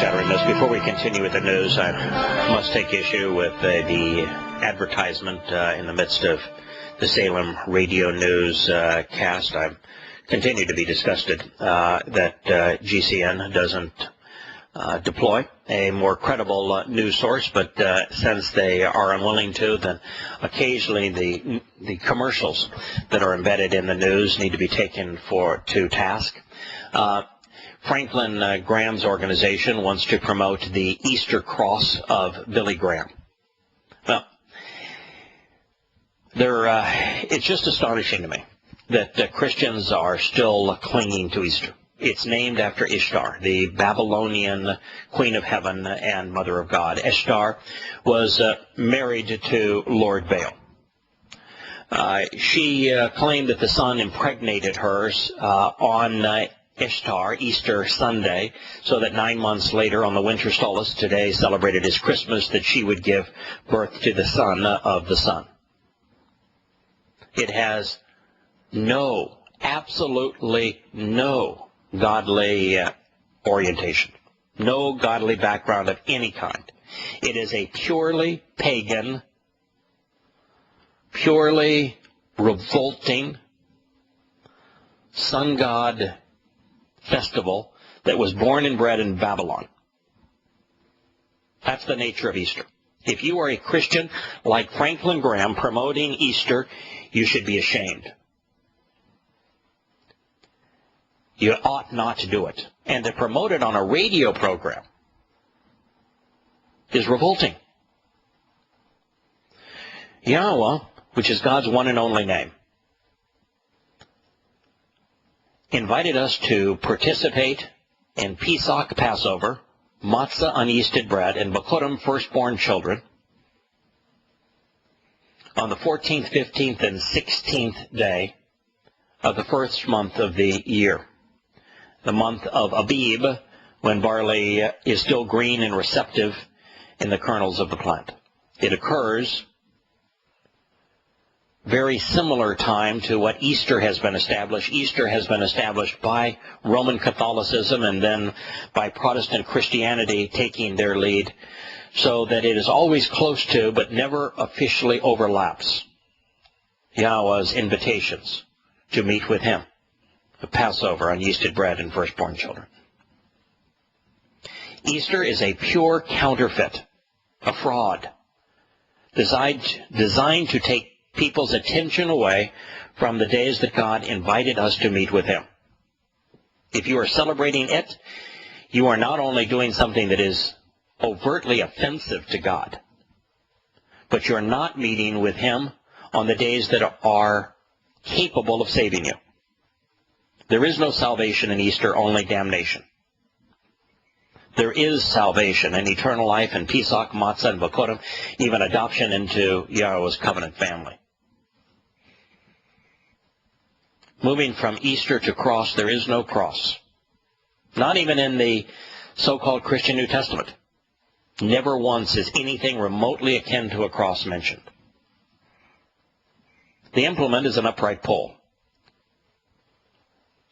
Shattering Myths. Before we continue with the news, I must take issue with the advertisement in the midst of the Salem radio news cast. I continue to be disgusted that GCN doesn't deploy a more credible news source, but since they are unwilling to, then occasionally the commercials that are embedded in the news need to be taken to task. Franklin Graham's organization wants to promote the Easter cross of Billy Graham. Well, it's just astonishing to me that Christians are still clinging to Easter. It's named after Ishtar, the Babylonian queen of heaven and mother of God. Ishtar was married to Lord Baal. She claimed that the sun impregnated hers on Ishtar, Easter Sunday, so that 9 months later on the winter solstice, today celebrated as Christmas, that she would give birth to the son of the sun. It has absolutely no godly orientation, no godly background of any kind. It is a purely pagan, purely revolting sun god festival that was born and bred in Babylon. That's the nature of Easter. If you are a Christian like Franklin Graham promoting Easter, you should be ashamed. You ought not to do it. And to promote it on a radio program is revolting. Yahowah, which is God's one and only name, invited us to participate in Pesach, Passover, matzah, unyeasted bread, and Bikurim, firstborn children, on the 14th, 15th, and 16th day of the first month of the year, the month of Abib, when barley is still green and receptive in the kernels of the plant. It occurs very similar time to what Easter has been established. Easter has been established by Roman Catholicism and then by Protestant Christianity taking their lead, so that it is always close to but never officially overlaps Yahowah's invitations to meet with him, the Passover, unyeasted bread, and firstborn children. Easter is a pure counterfeit, a fraud, designed to take people's attention away from the days that God invited us to meet with him. If you are celebrating it, you are not only doing something that is overtly offensive to God, but you're not meeting with him on the days that are capable of saving you. There is no salvation in Easter, only damnation. There is salvation and eternal life in Pesach, matzah, and Bikurim, even adoption into Yahowah's covenant family. Moving from Easter to cross, there is no cross. Not even in the so-called Christian New Testament. Never once is anything remotely akin to a cross mentioned. The implement is an upright pole.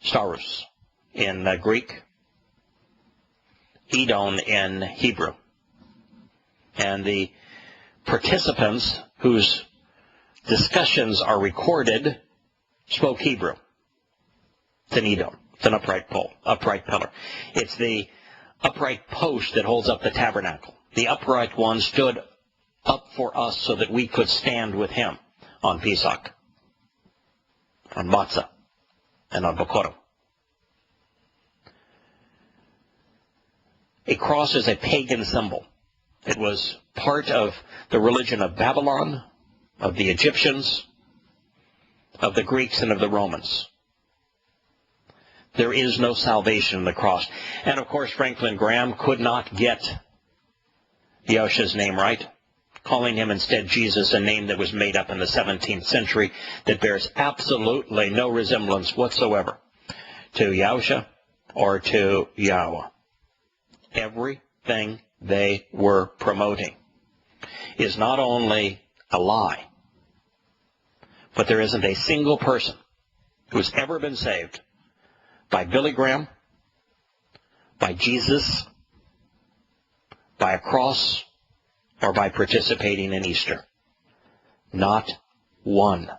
Stauros in Greek, Edon in Hebrew. And the participants whose discussions are recorded spoke Hebrew. It's an Edom. It's an upright pole, upright pillar. It's the upright post that holds up the tabernacle. The upright one stood up for us so that we could stand with him on Pesach, on matzah, and on Bikurim. A cross is a pagan symbol. It was part of the religion of Babylon, of the Egyptians, of the Greeks, and of the Romans. There is no salvation in the cross. And of course, Franklin Graham could not get Yahushua's name right, calling him instead Jesus, a name that was made up in the 17th century that bears absolutely no resemblance whatsoever to Yahushua or to Yahowah. Everything they were promoting is not only a lie, but there isn't a single person who's ever been saved by Billy Graham, by Jesus, by a cross, or by participating in Easter. Not one.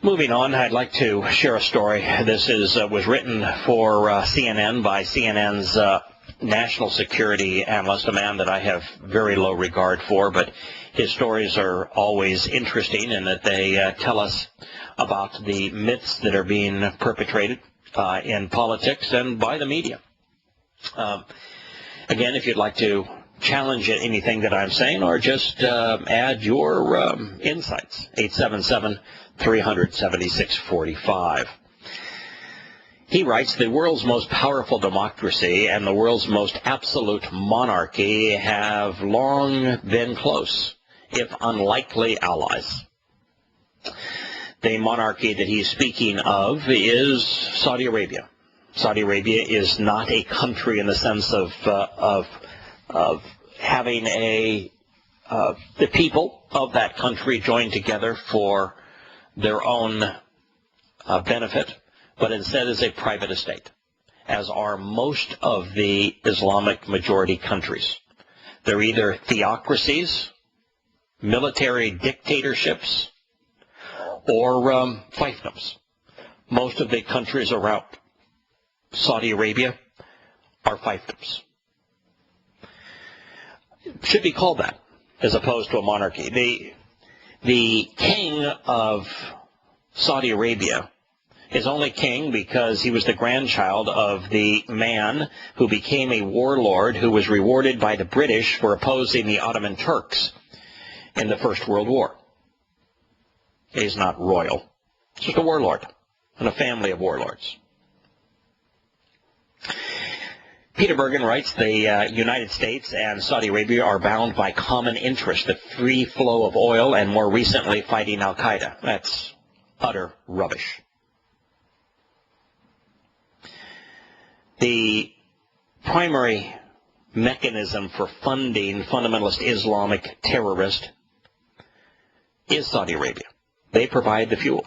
Moving on, I'd like to share a story. This was written for CNN by CNN's national security analyst, a man that I have very low regard for, but his stories are always interesting in that they tell us about the myths that are being perpetrated in politics and by the media. Again, if you'd like to challenge anything that I'm saying or just add your insights, 877-300-7645. He writes, the world's most powerful democracy and the world's most absolute monarchy have long been close, if unlikely, allies. The monarchy that he's speaking of is Saudi Arabia. Saudi Arabia is not a country in the sense of having the people of that country join together for their own benefit, but instead is a private estate, as are most of the Islamic majority countries. They're either theocracies, military dictatorships, or fiefdoms. Most of the countries around Saudi Arabia are fiefdoms. It should be called that, as opposed to a monarchy. The king of Saudi Arabia is only king because he was the grandchild of the man who became a warlord who was rewarded by the British for opposing the Ottoman Turks in the First World War. He's not royal. He's just a warlord and a family of warlords. Peter Bergen writes, the United States and Saudi Arabia are bound by common interest, the free flow of oil, and more recently fighting al-Qaeda. That's utter rubbish. The primary mechanism for funding fundamentalist Islamic terrorists is Saudi Arabia. They provide the fuel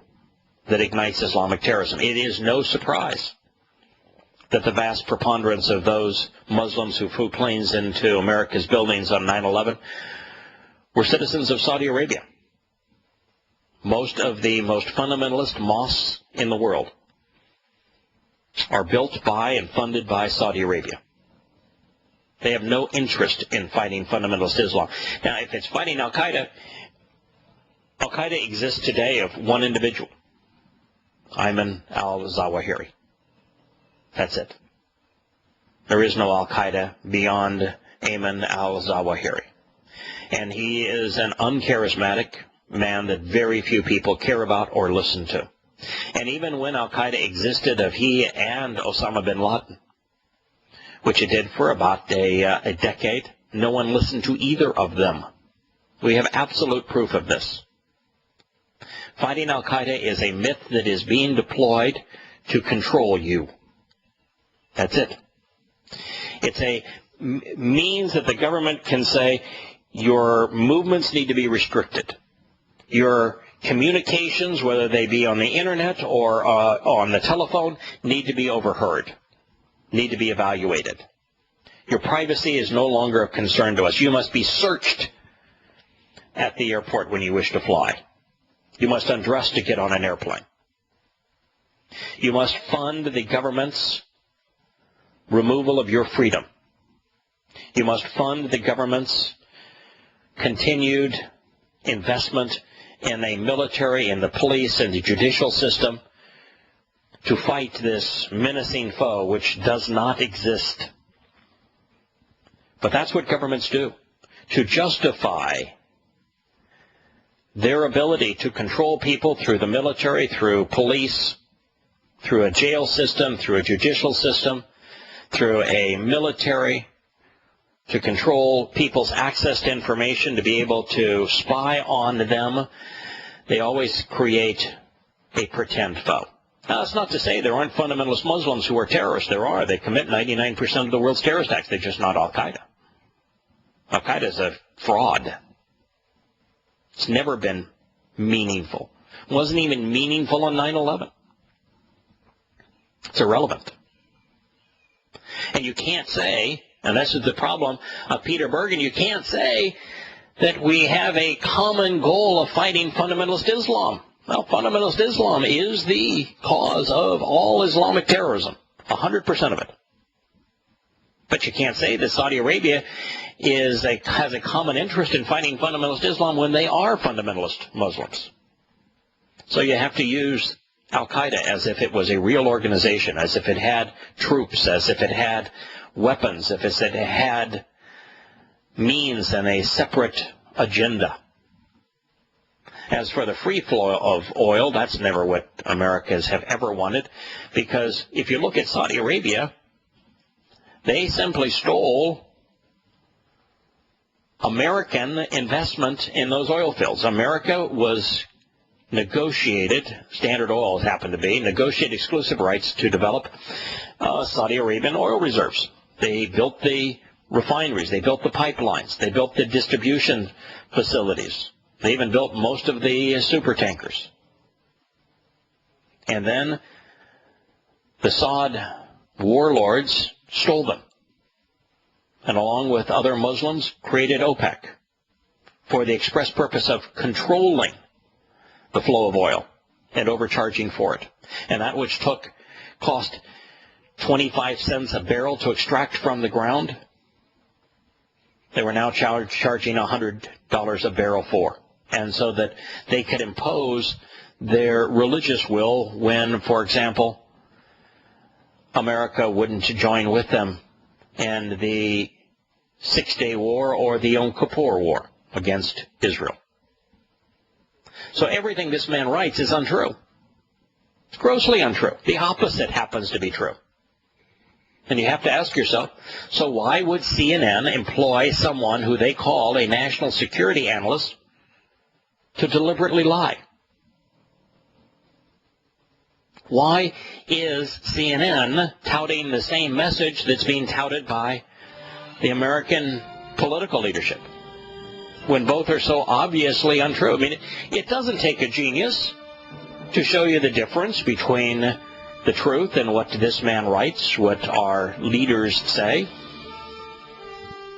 that ignites Islamic terrorism. It is no surprise that the vast preponderance of those Muslims who flew planes into America's buildings on 9/11 were citizens of Saudi Arabia. Most of the most fundamentalist mosques in the world are built by and funded by Saudi Arabia. They have no interest in fighting fundamentalist Islam. Now, if it's fighting al-Qaeda, al-Qaeda exists today of one individual, Ayman al-Zawahiri. That's it. There is no al-Qaeda beyond Ayman al-Zawahiri. And he is an uncharismatic man that very few people care about or listen to. And even when al-Qaeda existed of he and Osama bin Laden, which it did for about a decade, no one listened to either of them. We have absolute proof of this. Fighting al-Qaeda is a myth that is being deployed to control you. That's it. It's a means that the government can say your movements need to be restricted. Your communications, whether they be on the internet or on the telephone, need to be overheard, need to be evaluated. Your privacy is no longer of concern to us. You must be searched at the airport when you wish to fly. You must undress to get on an airplane. You must fund the government's removal of your freedom. You must fund the government's continued investment in a military, in the police, and the judicial system to fight this menacing foe which does not exist. But that's what governments do, to justify their ability to control people through the military, through police, through a jail system, through a judicial system, through a military, to control people's access to information, to be able to spy on them. They always create a pretend foe. Now, that's not to say there aren't fundamentalist Muslims who are terrorists. There are. They commit 99% of the world's terrorist acts. They're just not al-Qaeda. Al-Qaeda is a fraud. It's never been meaningful. It wasn't even meaningful on 9/11. It's irrelevant. And you can't say, and this is the problem of Peter Bergen, you can't say that we have a common goal of fighting fundamentalist Islam. Well, fundamentalist Islam is the cause of all Islamic terrorism, 100% of it. But you can't say that Saudi Arabia has a common interest in fighting fundamentalist Islam when they are fundamentalist Muslims. So you have to use al-Qaeda as if it was a real organization, as if it had troops, as if it had weapons, as if it had means and a separate agenda. As for the free flow of oil, that's never what Americans have ever wanted, because if you look at Saudi Arabia, they simply stole American investment in those oil fields. America was negotiated, Standard Oil happened to be, negotiated exclusive rights to develop Saudi Arabian oil reserves. They built the refineries, they built the pipelines, they built the distribution facilities. They even built most of the super tankers. And then the Saud warlords stole them, and along with other Muslims created OPEC for the express purpose of controlling the flow of oil and overcharging for it. And that which cost 25 cents a barrel to extract from the ground, they were now charging $100 a barrel for. And so that they could impose their religious will when, for example, America wouldn't join with them in the Six-Day War or the Yom Kippur War against Israel. So everything this man writes is untrue. It's grossly untrue. The opposite happens to be true. And you have to ask yourself, so why would CNN employ someone who they call a national security analyst to deliberately lie? Why is CNN touting the same message that's being touted by the American political leadership when both are so obviously untrue? I mean, it doesn't take a genius to show you the difference between the truth and what this man writes, what our leaders say.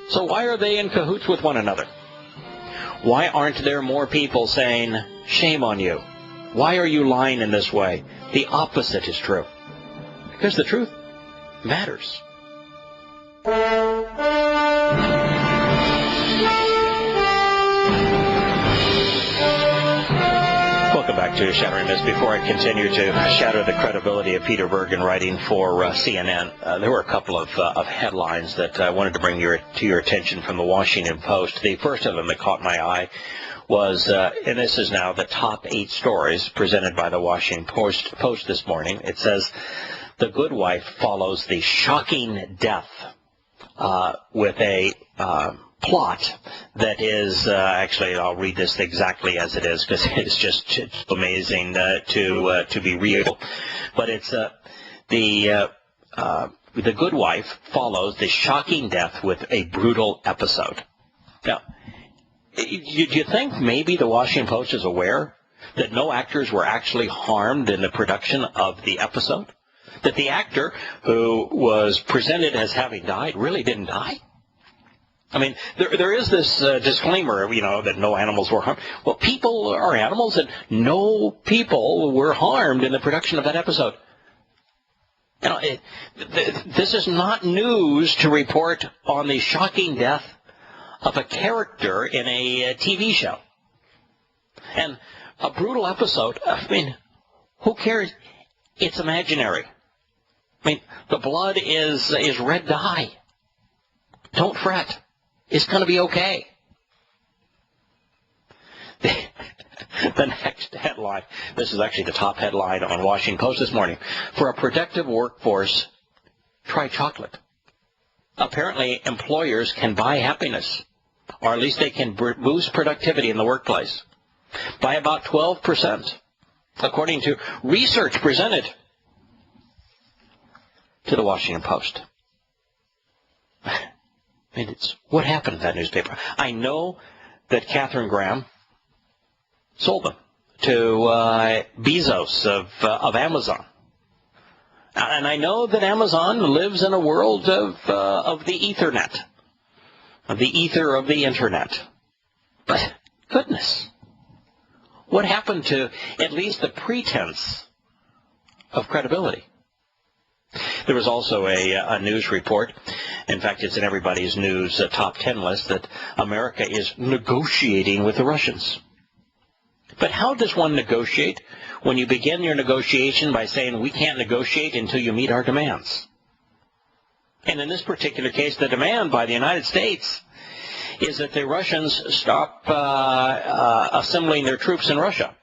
So why are they in cahoots with one another? Why aren't there more people saying, shame on you? Why are you lying in this way? The opposite is true. Because the truth matters. Welcome back to Shattering Myths. Before I continue to shatter the credibility of Peter Bergen writing for CNN, there were a couple of headlines that I wanted to bring to your attention from the Washington Post. The first of them that caught my eye was, and this is now the top 8 stories presented by the Washington Post this morning. It says, the good wife follows the shocking death with a plot that is, actually I'll read this exactly as it is because it's just amazing to be real. But it's the good wife follows the shocking death with a brutal episode. Now, do you think maybe the Washington Post is aware that no actors were actually harmed in the production of the episode? That the actor who was presented as having died really didn't die? I mean, there is this disclaimer, that no animals were harmed. Well, people are animals, and no people were harmed in the production of that episode. This is not news to report on the shocking death of a character in a TV show. And a brutal episode, I mean, who cares? It's imaginary. I mean, the blood is red dye. Don't fret. It's going to be okay. The next headline, this is actually the top headline on Washington Post this morning. For a productive workforce, try chocolate. Apparently, employers can buy happiness, or at least they can boost productivity in the workplace by about 12%, according to research presented to the Washington Post. I mean, what happened to that newspaper? I know that Katharine Graham sold them to Bezos of Amazon. And I know that Amazon lives in a world of the Ethernet, of the ether of the Internet. But, goodness, what happened to at least the pretense of credibility? There was also a news report, in fact it's in everybody's news top 10 list, that America is negotiating with the Russians. But how does one negotiate when you begin your negotiation by saying we can't negotiate until you meet our demands? And in this particular case, the demand by the United States is that the Russians stop assembling their troops in Russia.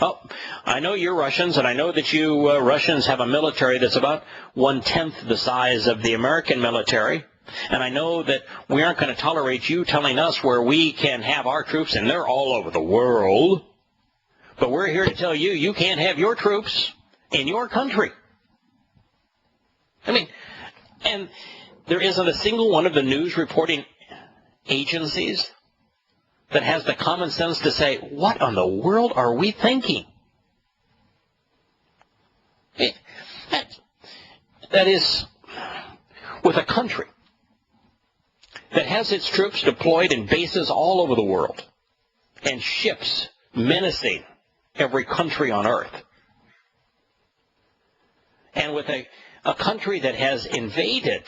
Oh, I know you're Russians, and I know that you Russians have a military that's about 1/10 the size of the American military, and I know that we aren't going to tolerate you telling us where we can have our troops, and they're all over the world, but we're here to tell you you can't have your troops in your country. I mean, and there isn't a single one of the news reporting agencies that has the common sense to say, what in the world are we thinking? That is, with a country that has its troops deployed in bases all over the world and ships menacing every country on earth, and with a country that has invaded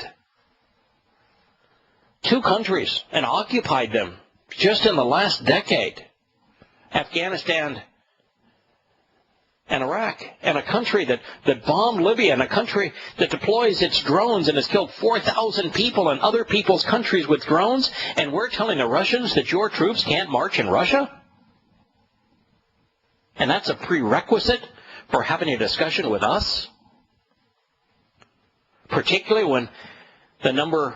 two countries and occupied them just in the last decade, Afghanistan and Iraq, and a country that bombed Libya, and a country that deploys its drones and has killed 4,000 people in other people's countries with drones, and we're telling the Russians that your troops can't march in Russia? And that's a prerequisite for having a discussion with us? Particularly when the number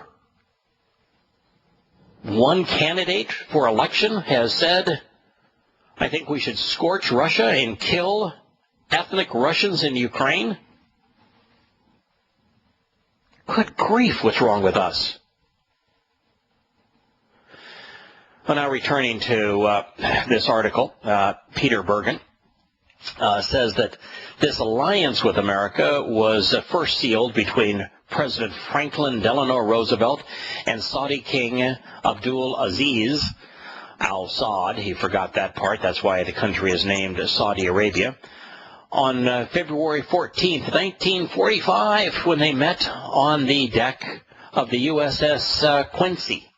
one candidate for election has said, I think we should scorch Russia and kill ethnic Russians in Ukraine. Good grief, what's wrong with us? Well, now returning to this article, Peter Bergen says that this alliance with America was first sealed between President Franklin Delano Roosevelt and Saudi King Abdul Aziz al-Saud. He forgot that part. That's why the country is named Saudi Arabia. On February 14th, 1945, when they met on the deck of the USS Quincy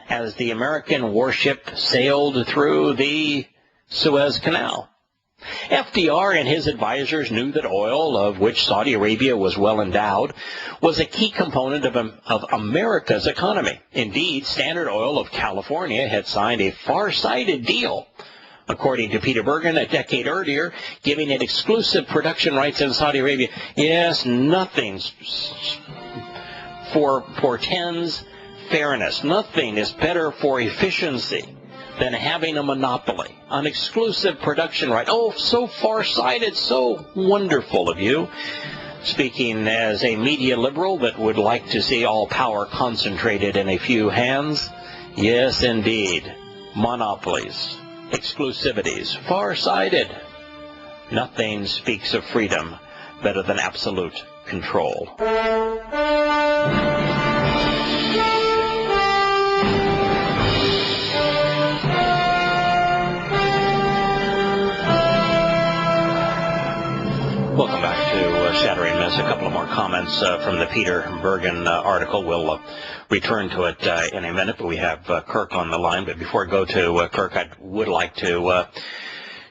as the American warship sailed through the Suez Canal. FDR and his advisors knew that oil, of which Saudi Arabia was well endowed, was a key component of America's economy. Indeed, Standard Oil of California had signed a far-sighted deal, according to Peter Bergen, a decade earlier, giving it exclusive production rights in Saudi Arabia. Yes, nothing portends fairness. Nothing is better for efficiency than having a monopoly, an exclusive production right. Oh, so far-sighted, so wonderful of you. Speaking as a media liberal that would like to see all power concentrated in a few hands, yes, indeed, monopolies, exclusivities, far-sighted. Nothing speaks of freedom better than absolute control. Welcome back to Shattering Myths. A couple of more comments from the Peter Bergen article. We'll return to it in a minute, but we have Kirk on the line. But before I go to Kirk, I would like to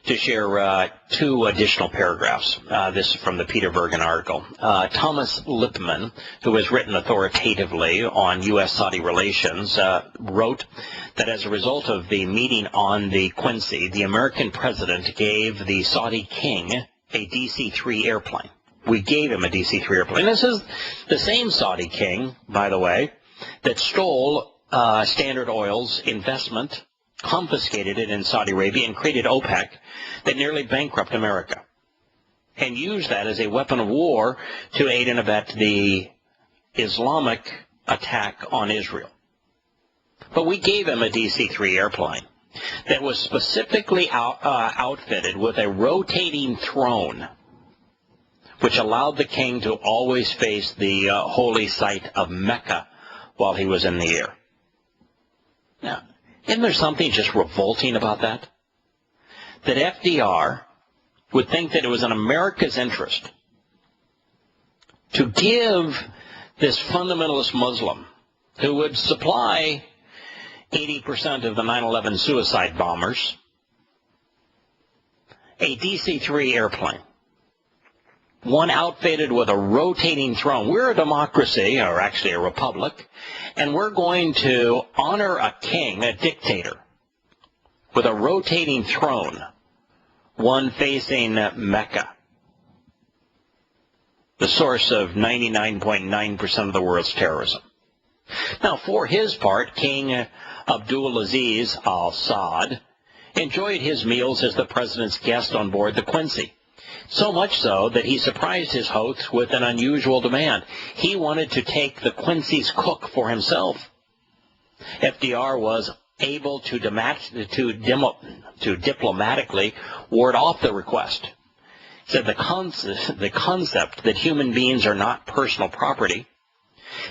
share two additional paragraphs. This is from the Peter Bergen article. Thomas Lippman, who has written authoritatively on U.S.-Saudi relations, wrote that as a result of the meeting on the Quincy, the American president gave the Saudi king a DC-3 airplane. We gave him a DC-3 airplane. This is the same Saudi king, by the way, that stole Standard Oil's investment, confiscated it in Saudi Arabia, and created OPEC that nearly bankrupted America, and used that as a weapon of war to aid and abet the Islamic attack on Israel. But we gave him a DC-3 airplane that was specifically outfitted with a rotating throne, which allowed the king to always face the holy site of Mecca while he was in the air. Now, isn't there something just revolting about that? That FDR would think that it was in America's interest to give this fundamentalist Muslim, who would supply 80% of the 9/11 suicide bombers, a DC-3 airplane, one outfitted with a rotating throne. We're a democracy, or actually a republic, and we're going to honor a king, a dictator, with a rotating throne, one facing Mecca, the source of 99.9% of the world's terrorism. Now, for his part, King Abdulaziz al-Saud enjoyed his meals as the president's guest on board the Quincy. So much so that he surprised his hosts with an unusual demand. He wanted to take the Quincy's cook for himself. FDR was able to diplomatically ward off the request. He said the concept that human beings are not personal property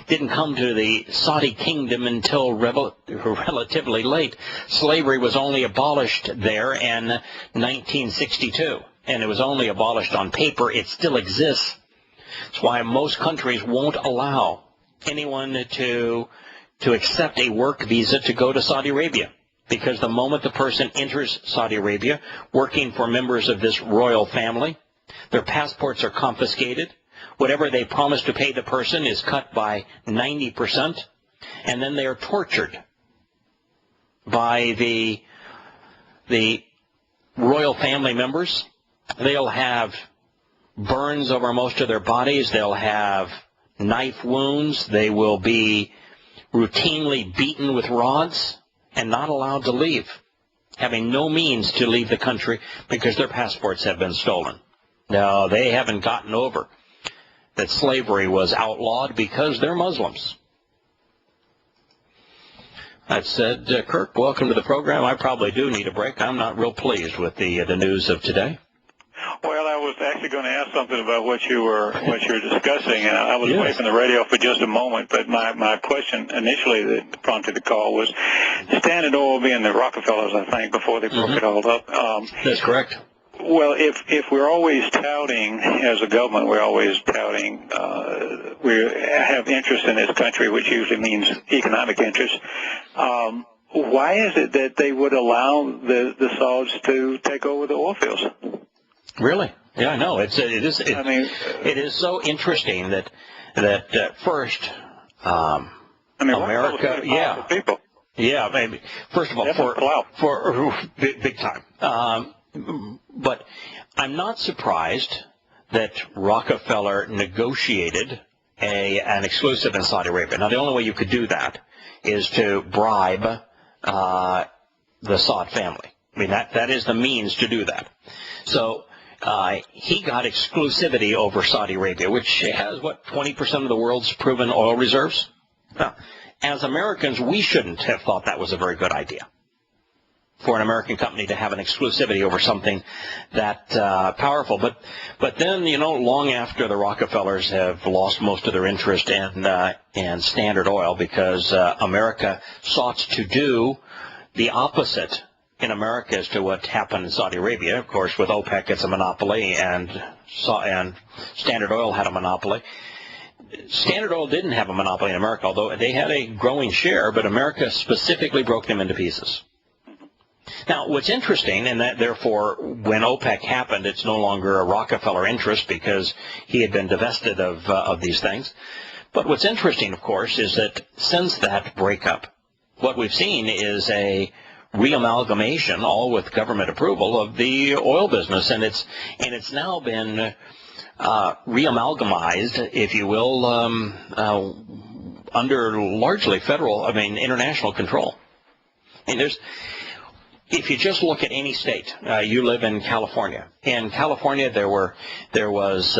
didn't come to the Saudi kingdom until relatively late. Slavery was only abolished there in 1962, and it was only abolished on paper. It still exists. That's why most countries won't allow anyone to accept a work visa to go to Saudi Arabia, because the moment the person enters Saudi Arabia working for members of this royal family, their passports are confiscated. Whatever they promise to pay the person is cut by 90%, and then they are tortured by the royal family members. They'll have burns over most of their bodies. They'll have knife wounds. They will be routinely beaten with rods and not allowed to leave, having no means to leave the country because their passports have been stolen. No, they haven't gotten over that slavery was outlawed because they're Muslims. That said, Kirk, welcome to the program. I probably do need a break. I'm not real pleased with the news of today. Well, I was actually going to ask something about what you were discussing, and I was away from the radio for just a moment. But my question initially that prompted the call was Standard Oil being the Rockefellers, I think, before they broke it all up. That's correct. Well, if we're always touting, as a government, we're always touting, we have interest in this country, which usually means economic interest. Why is it that they would allow the Sauds to take over the oil fields? Really? Yeah, I know. It is so interesting that first, America, people. Yeah, maybe. First of all, for big time. But I'm not surprised that Rockefeller negotiated an exclusive in Saudi Arabia. Now, the only way you could do that is to bribe the Saud family. I mean, that is the means to do that. So he got exclusivity over Saudi Arabia, which has, 20% of the world's proven oil reserves? Now, as Americans, we shouldn't have thought that was a very good idea for an American company to have an exclusivity over something that powerful. But then, long after the Rockefellers have lost most of their interest in Standard Oil because America sought to do the opposite in America as to what happened in Saudi Arabia. Of course, with OPEC, it's a monopoly, and Standard Oil had a monopoly. Standard Oil didn't have a monopoly in America, although they had a growing share, but America specifically broke them into pieces. Now, what's interesting, and that therefore when OPEC happened, it's no longer a Rockefeller interest because he had been divested of these things. But what's interesting, of course, is that since that breakup, what we've seen is a reamalgamation, all with government approval, of the oil business, and it's now been reamalgamized, if you will, under largely international control. And if you just look at any state, you live in California. In California, there was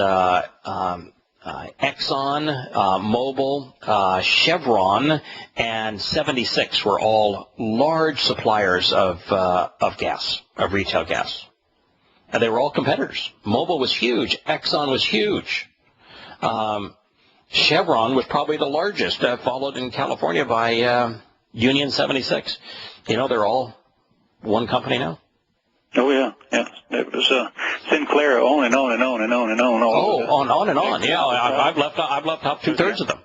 Exxon, Mobil, Chevron, and 76 were all large suppliers of gas, of retail gas. They were all competitors. Mobil was huge. Exxon was huge. Chevron was probably the largest, followed in California by Union 76. They're all one company now. Oh, yeah. It was Sinclair, on and on and on and on and on. On and on. Yeah, I've left out two-thirds of them.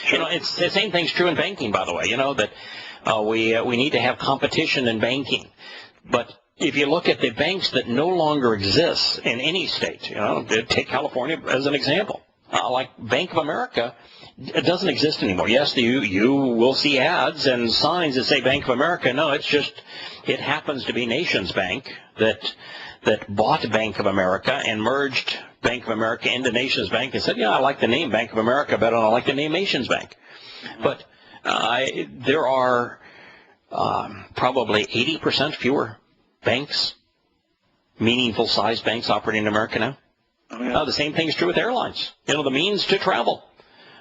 Sure. It's the same thing's true in banking, by the way. That we need to have competition in banking. But if you look at the banks that no longer exist in any state, take California as an example. Like Bank of America, it doesn't exist anymore. Yes, you will see ads and signs that say Bank of America. No, it happens to be Nations Bank that bought Bank of America and merged Bank of America into Nations Bank and said, I like the name Bank of America, but I don't like the name Nations Bank. But there are probably 80% fewer banks, meaningful sized banks operating in America now. Oh, yeah. The same thing is true with airlines. The means to travel.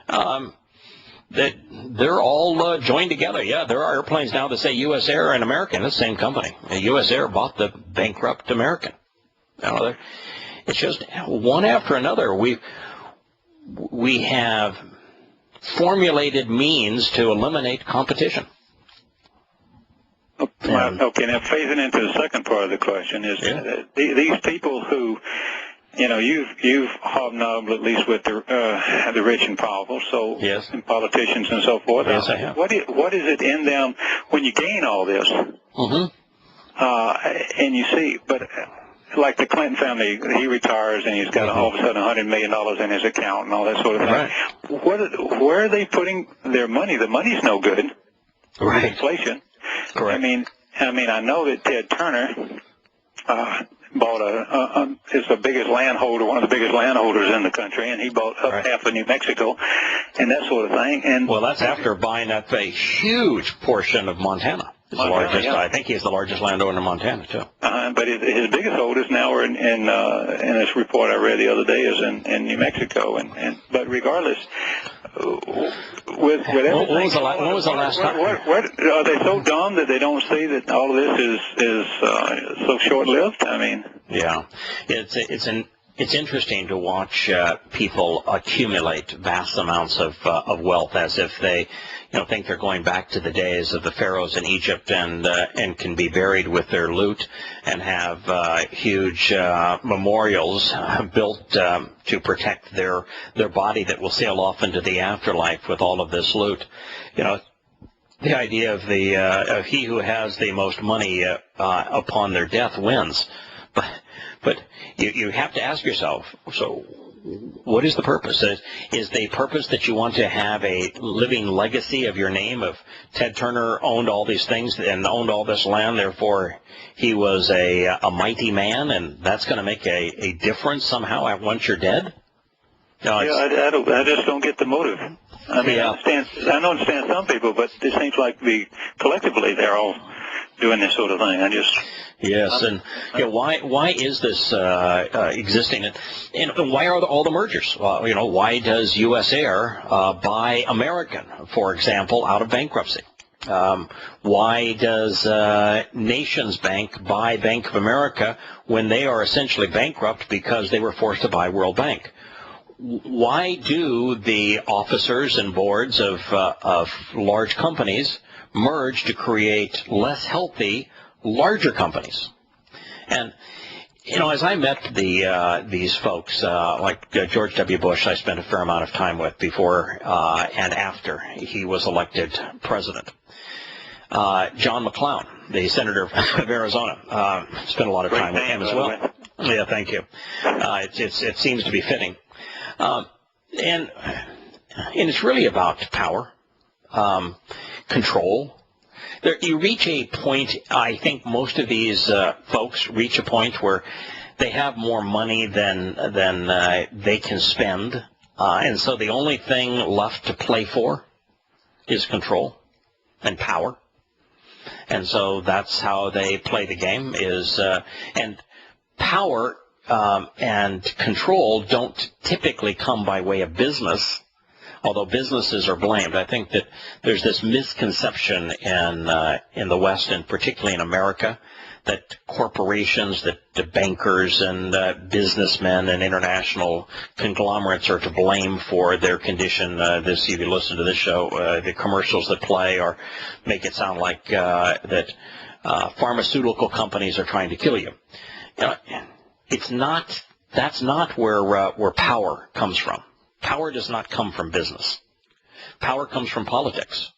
That they're all joined together. Yeah, there are airplanes now that say U.S. Air and American. It's the same company. U.S. Air bought the bankrupt American. It's just one after another. We have formulated means to eliminate competition. Okay, now phasing into the second part of the question is these people who, you've hobnobbed at least with the rich and powerful, so yes. And politicians and so forth. Yes, I have. What is it in them when you gain all this? Mm-hmm. And you see, but like the Clinton family, he retires and he's got all of a sudden $100 million in his account and all that sort of thing. Right. Where are they putting their money? The money's no good. Right. Inflation. Correct. I mean, I know that Ted Turner bought is the biggest landholder, one of the biggest landholders in the country, and he bought up half of New Mexico, and that sort of thing. And well, that's after buying up a huge portion of Montana. I think he's the largest landowner in Montana too. But his biggest holders now are in this report I read the other day is in New Mexico, but regardless. With everything, when was the last time? Are they so dumb that they don't see that all of this is so short-lived? I mean, yeah, it's interesting to watch people accumulate vast amounts of wealth as if they think they're going back to the days of the pharaohs in Egypt and can be buried with their loot and have huge memorials built to protect their body that will sail off into the afterlife with all of this loot. The idea of he who has the most money upon their death wins, but you have to ask yourself, so what is the purpose? Is the purpose that you want to have a living legacy of your name of Ted Turner owned all these things and owned all this land, therefore he was a mighty man, and that's going to make a difference somehow once you're dead? No, I just don't get the motive. I mean, I understand some people, but it seems like collectively they're all doing this sort of thing. Yes, and why is this existing, and why are all the mergers? Why does U.S. Air buy American, for example, out of bankruptcy? Why does Nations Bank buy Bank of America when they are essentially bankrupt because they were forced to buy World Bank? Why do the officers and boards of large companies merge to create less healthy, larger companies? And as I met these folks, like George W. Bush, I spent a fair amount of time with before and after he was elected president. John McClown, the senator of Arizona, spent a lot of time with him as well. Yeah, thank you. It seems to be fitting. And it's really about power, control. You reach a point, I think most of these folks reach a point where they have more money than they can spend, and so the only thing left to play for is control and power. And so that's how they play the game and power and control don't typically come by way of business although businesses are blamed. I think that there's this misconception in the West, and particularly in America, that corporations, that the bankers and businessmen and international conglomerates are to blame for their condition. If you listen to this show, the commercials that play or make it sound like that pharmaceutical companies are trying to kill you. It's not. That's not where power comes from. Power does not come from business. Power comes from politics.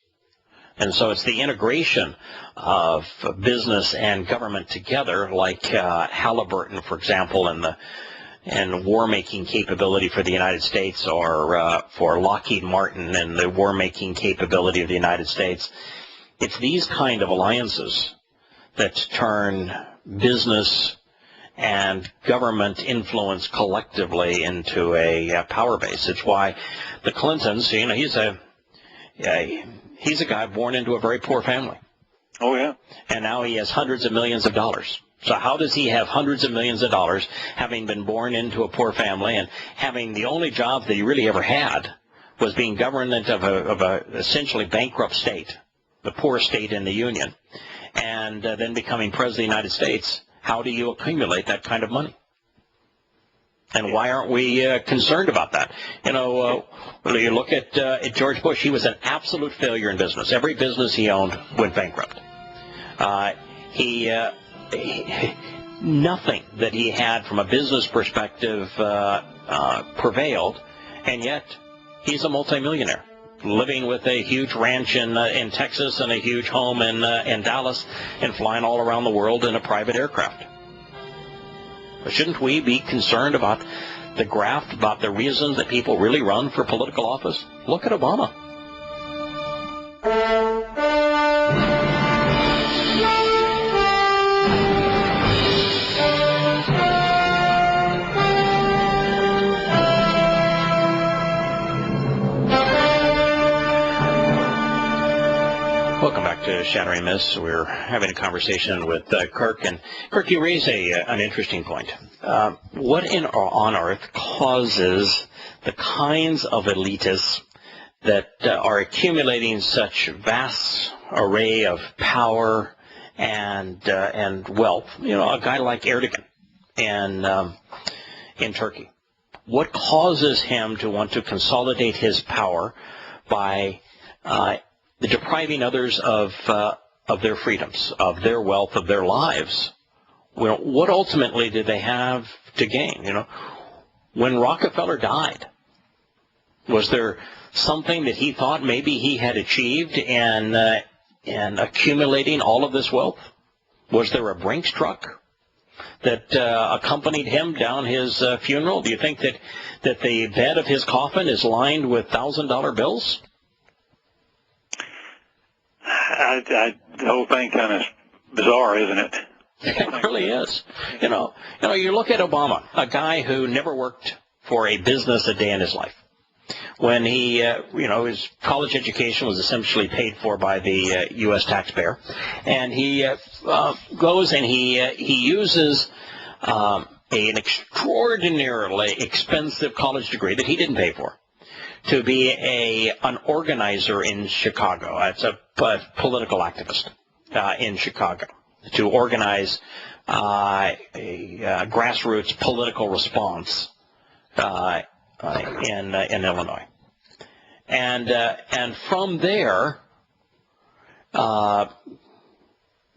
And so it's the integration of business and government together, like Halliburton, for example, and war-making capability for the United States, or for Lockheed Martin and the war-making capability of the United States. It's these kind of alliances that turn business and government influence collectively into a power base. It's why the Clintons, he's a guy born into a very poor family. Oh, yeah. And now he has hundreds of millions of dollars. So how does he have hundreds of millions of dollars, having been born into a poor family and having the only job that he really ever had was being government of a essentially bankrupt state, the poorest state in the Union, and then becoming president of the United States? How do you accumulate that kind of money? And why aren't we concerned about that? When you look at George Bush, he was an absolute failure in business. Every business he owned went bankrupt. Nothing that he had from a business perspective prevailed, and yet he's a multimillionaire, living with a huge ranch in Texas and a huge home in Dallas, and flying all around the world in a private aircraft. But shouldn't we be concerned about the graft, about the reasons that people really run for political office? Look at Obama. Welcome back to Shattering Myths. We're having a conversation with Kirk. And Kirk, you raise an interesting point. What on earth causes the kinds of elitists that are accumulating such vast array of power and wealth? A guy like Erdogan in Turkey. What causes him to want to consolidate his power by depriving others of their freedoms, of their wealth, of their lives? What ultimately did they have to gain? When Rockefeller died, was there something that he thought maybe he had achieved in accumulating all of this wealth? Was there a Brinks truck that accompanied him down his funeral? Do you think that the bed of his coffin is lined with $1,000 bills? The whole thing kind of bizarre, isn't it? It really is. You look at Obama, a guy who never worked for a business a day in his life. When he, his college education was essentially paid for by the U.S. taxpayer, and he goes and he uses an extraordinarily expensive college degree that he didn't pay for to be an organizer in Chicago. It's a political activist in Chicago to organize a grassroots political response in Illinois, and from there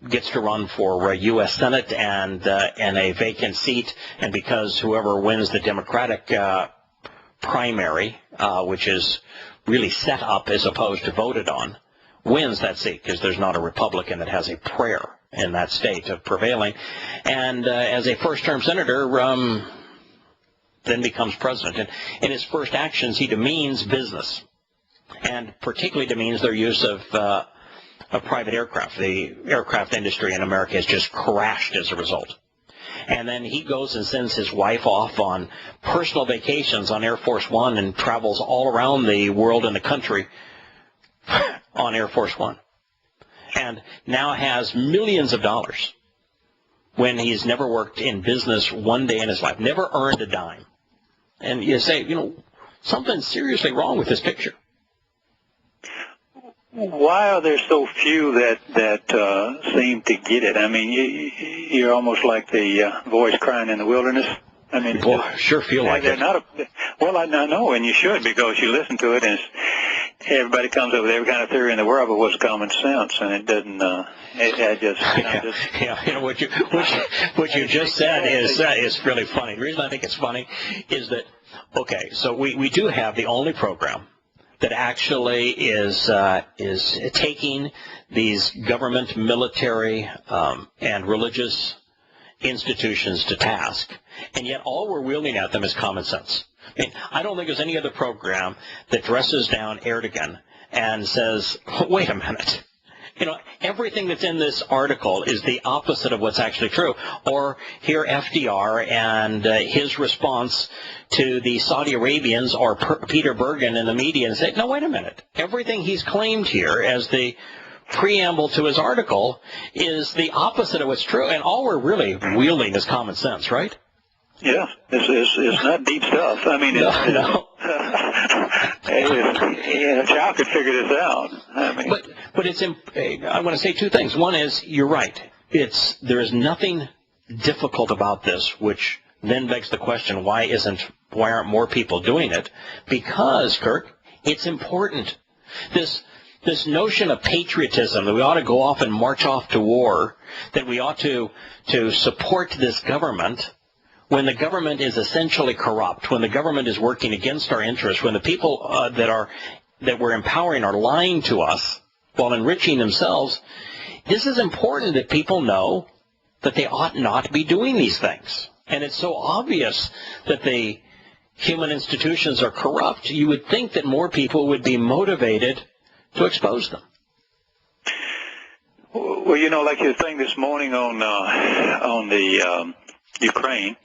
gets to run for U.S. Senate and a vacant seat, and because whoever wins the Democratic primary, which is really set up as opposed to voted on, wins that seat, because there's not a Republican that has a prayer in that state of prevailing, and as a first-term senator, then becomes president. And in his first actions, he demeans business, and particularly demeans their use of private aircraft. The aircraft industry in America has just crashed as a result. And then he goes and sends his wife off on personal vacations on Air Force One and travels all around the world and the country on Air Force One. And now has millions of dollars when he's never worked in business one day in his life, never earned a dime. And you say, something's seriously wrong with this picture. why are there so few that seem to get it? I mean, you're almost like the voice crying in the wilderness. I mean, boy, I sure feel like they're it. not well, I know, and you should, because you listen to it, and everybody comes up with every kind of theory in the world, but what's common sense, and it doesn't. Yeah, what you just said is really funny. The reason I think it's funny is that, okay, so we do have the only program that actually is taking these government, military, and religious institutions to task, and yet all we're wielding at them is common sense. I mean, I don't think there's any other program that dresses down Erdogan and says, wait a minute, everything that's in this article is the opposite of what's actually true. Or here FDR and his response to the Saudi Arabians, or Peter Bergen in the media, and say, no, wait a minute, everything he's claimed here as the preamble to his article is the opposite of what's true, and all we're really wielding is common sense, right? Yeah, it's not deep stuff. I mean, no. A child could figure this out. I mean, but it's. I want to say two things. One is, you're right. There is nothing difficult about this, which then begs the question: why aren't more people doing it? Because, Kirk, it's important. This notion of patriotism, that we ought to go off and march off to war, that we ought to support this government, when the government is essentially corrupt, when the government is working against our interests, when the people that we're empowering are lying to us while enriching themselves, this is important that people know that they ought not be doing these things. And it's so obvious that the human institutions are corrupt, you would think that more people would be motivated to expose them. Well, like your thing this morning on the Ukraine,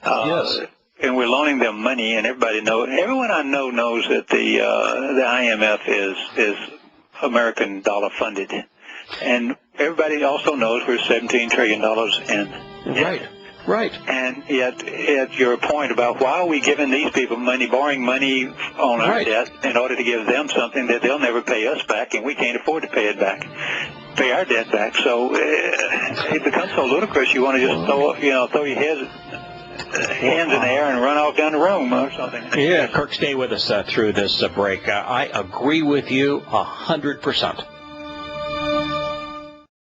yes, and we're loaning them money, and everyone I know knows that the IMF is American dollar funded, and everybody also knows we're $17 trillion in. Right. And yet your point about why are we giving these people money, borrowing money on our debt in order to give them something that they'll never pay us back, and we can't afford to pay our debt back. So it becomes so ludicrous. You want to just throw your hands in the air and run off down the room or something. Yeah, Kirk, stay with us through this break. I agree with you 100%.